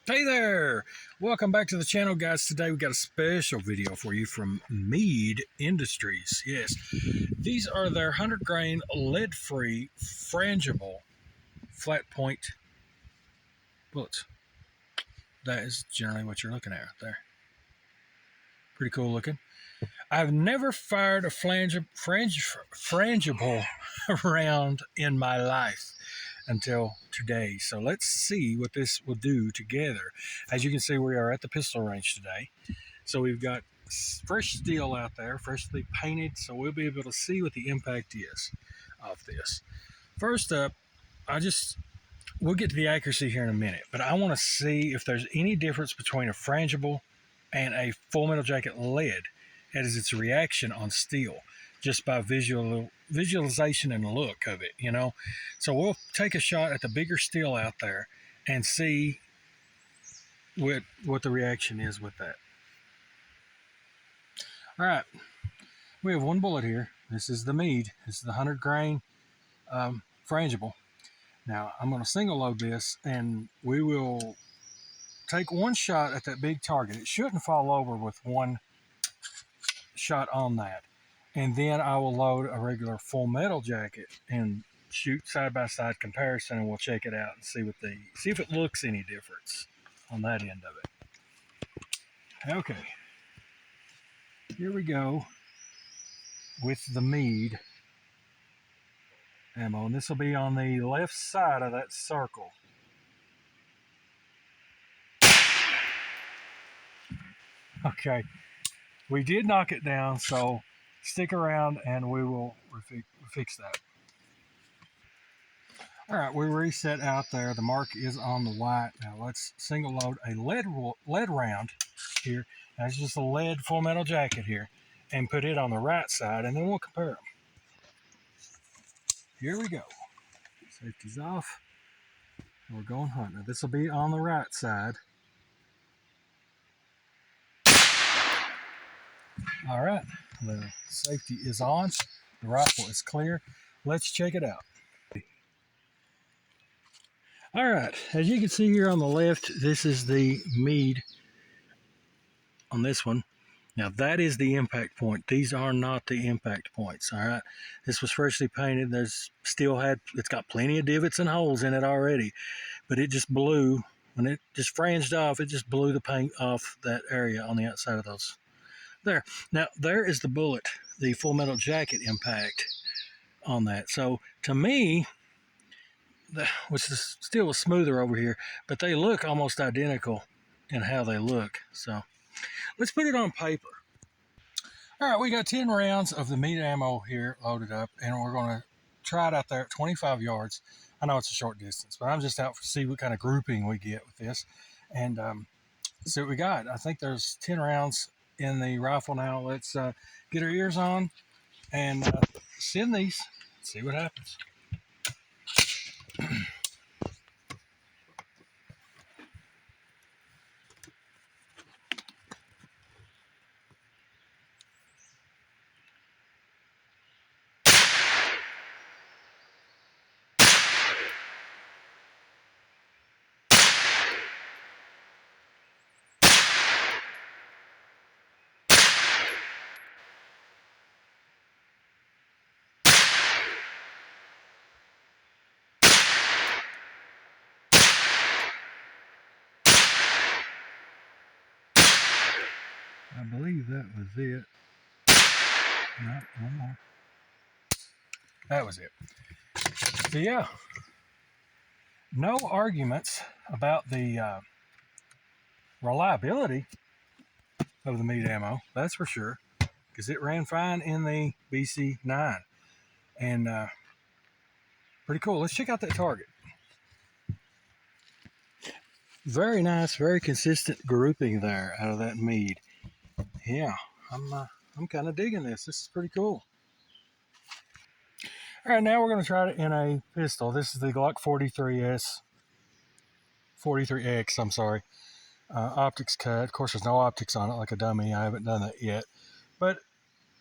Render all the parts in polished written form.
Hey there! Welcome back to the channel, guys. Today we got a special video for you from Mead Industries. Yes, these are their 100 grain lead-free frangible flat point bullets. That is generally what you're looking at right there. Pretty cool looking. I've never fired a frangible round in my life until today. So let's see what this will do together. As you can see, we are at the pistol range today. So we've got fresh steel out there, freshly painted, so we'll be able to see what the impact is of this. First up, we'll get to the accuracy here in a minute, but I want to see if there's any difference between a frangible and a full metal jacket lead as its reaction on steel, just by visualization and look of it, you know. So we'll take a shot at the bigger steel out there and see what the reaction is with that. All right, we have one bullet here. This is the Mead. This is the 100 grain frangible. Now I'm going to single load this, and we will take one shot at that big target. It shouldn't fall over with one shot on that. And then I will load a regular full metal jacket and shoot side-by-side comparison, and we'll check it out and see if it looks any difference on that end of it. Okay, here we go with the Mead ammo, and this will be on the left side of that circle. Okay, we did knock it down, so stick around and we will fix that. All right, we reset out there. The mark is on the white. Now let's single load a lead round here. That's just a lead full metal jacket here, and put it on the right side, and then we'll compare them. Here we go. Safety's off. We're going hunting. This will be on the right side. All right, the safety is on. The rifle is clear. Let's check it out. All right, as you can see here on the left, this is the Mead on this one. Now that is the impact point. These are not the impact points. All right, this was freshly painted. It's got plenty of divots and holes in it already, but it just blew when it just franged off. It just blew the paint off that area on the outside of those. There. Now there is the bullet, the full metal jacket impact on that. So to me, which the steel was smoother over here, but they look almost identical in how they look. So let's put it on paper. All right, we got 10 rounds of the Mead ammo here loaded up, and we're going to try it out there at 25 yards. I know it's a short distance, but I'm just out to see what kind of grouping we get with this, and see what we got. I think there's 10 rounds in the rifle now. Let's get our ears on and send these, see what happens. I believe that was it. No, one more. That was it. So yeah, no arguments about the reliability of the Mead ammo, that's for sure, because it ran fine in the BC9, and pretty cool. Let's check out that target. Very nice, very consistent grouping there out of that Mead. Yeah, I'm kind of digging this. This is pretty cool. All right, now we're going to try it in a pistol. This is the Glock 43X, I'm sorry. Optics cut. Of course, there's no optics on it like a dummy. I haven't done that yet. But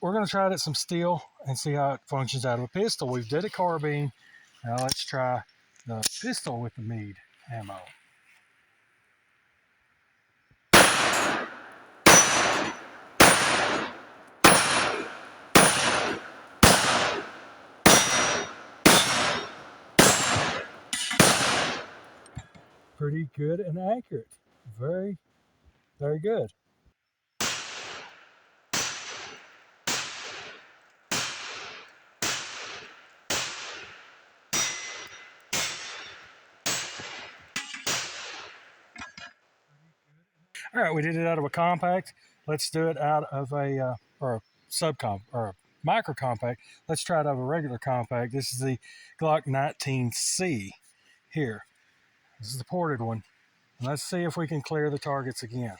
we're going to try it at some steel and see how it functions out of a pistol. We've did a carbine. Now let's try the pistol with the Mead ammo. pretty good and accurate. Very, very good. All right, we did it out of a compact. Let's do it out of or a subcomp or a micro compact. Let's try it out of a regular compact. This is the Glock 19C here. This is the ported one. And let's see if we can clear the targets again.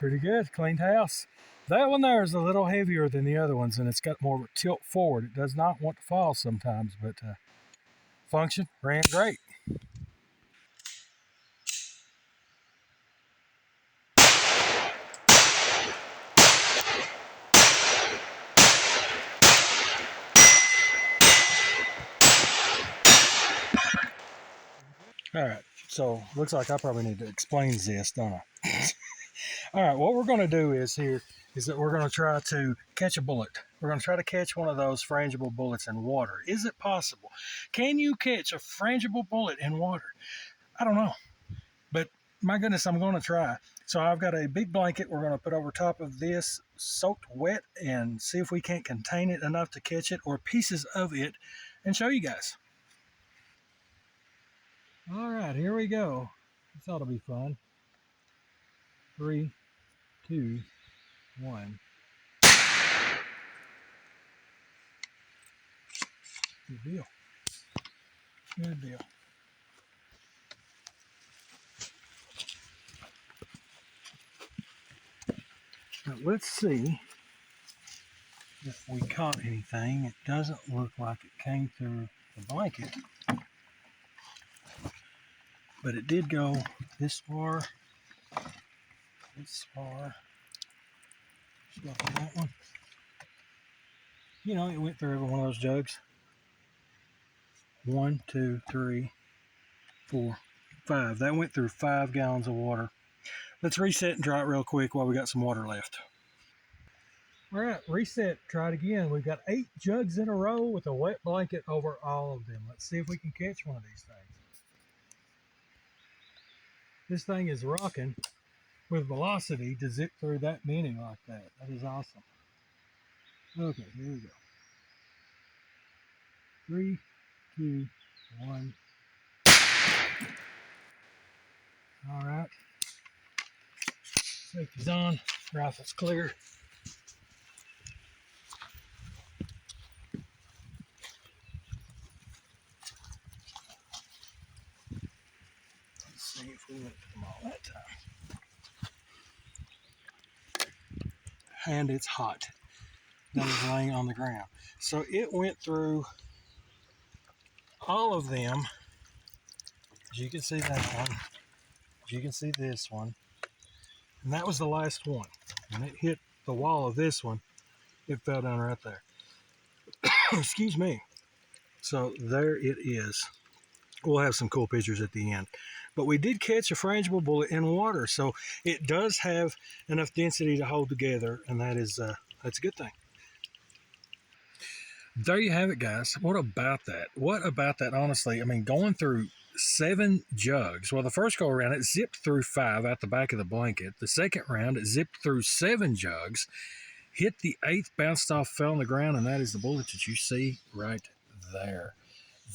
Pretty good, cleaned house. That one there is a little heavier than the other ones, and it's got more of a tilt forward. It does not want to fall sometimes, but function ran great. All right, so looks like I probably need to explain this, don't I? All right, what we're going to do is that we're going to try to catch a bullet. We're going to try to catch one of those frangible bullets in water. Is it possible? Can you catch a frangible bullet in water? I don't know, but my goodness, I'm going to try. So I've got a big blanket we're going to put over top of this, soaked wet, and see if we can't contain it enough to catch it or pieces of it and show you guys. All right, here we go. This ought to be fun. 3, 2, 1. Good deal. Good deal. Now let's see if we caught anything. It doesn't look like it came through the blanket, but it did go this far, this far. Stuff on that one. You know, it went through every one of those jugs. 1, 2, 3, 4, 5. That went through 5 gallons of water. Let's reset and try it real quick while we got some water left. All right, reset, try it again. We've got 8 jugs in a row with a wet blanket over all of them. Let's see if we can catch one of these things. This thing is rocking with velocity to zip through that many like that. That is awesome. Okay, here we go. 3, 2, 1. All right. Safety's on. Rifle's clear. Let's see if we went to them all that time. And it's hot. That was laying on the ground. So it went through all of them. As you can see that one. As you can see this one. And that was the last one. And it hit the wall of this one. It fell down right there. Excuse me. So there it is. We'll have some cool pictures at the end. But we did catch a frangible bullet in water. So it does have enough density to hold together. And that's a good thing. There you have it, guys. What about that? What about that, honestly? I mean, going through 7 jugs. Well, the first go around, it zipped through 5 out the back of the blanket. The second round, it zipped through 7 jugs, hit the 8th, bounced off, fell on the ground, and that is the bullet that you see right there.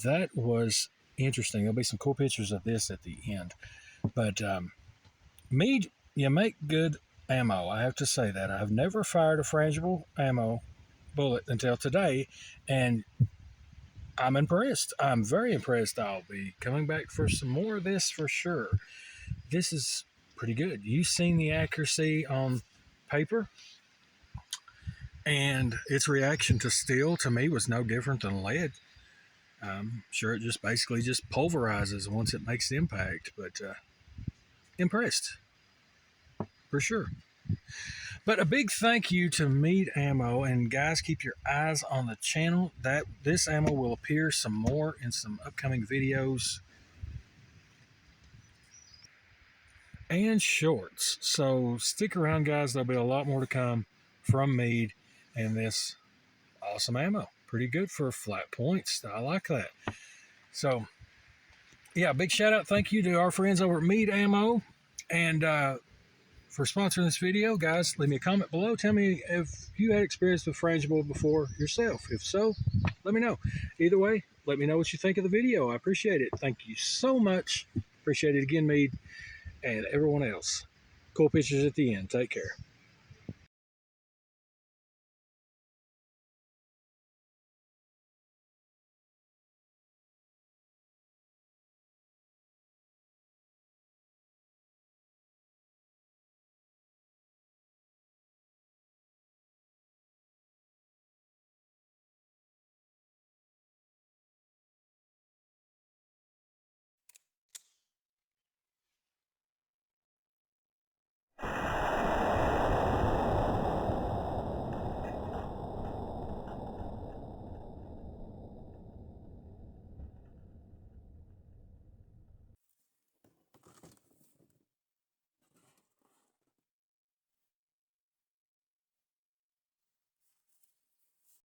That was interesting. There'll be some cool pictures of this at the end. But Mead, you make good ammo. I have to say that. I've never fired a frangible ammo bullet until today, and I'm impressed. I'm very impressed. I'll be coming back for some more of this for sure. This is pretty good. You've seen the accuracy on paper, and its reaction to steel to me was no different than lead. I'm sure it just basically just pulverizes once it makes the impact, but impressed for sure. But a big thank you to Mead Ammo, and guys, keep your eyes on the channel. That this ammo will appear some more in some upcoming videos. and shorts. So stick around, guys. There'll be a lot more to come from Mead and this awesome ammo. Pretty good for flat points. I like that. So, yeah, big shout out. Thank you to our friends over at Mead Ammo. And for sponsoring this video, guys, leave me a comment below. Tell me if you had experience with Frangible before yourself. If so, let me know. Either way, let me know what you think of the video. I appreciate it. Thank you so much. Appreciate it again, Mead, and everyone else. Cool pictures at the end. Take care.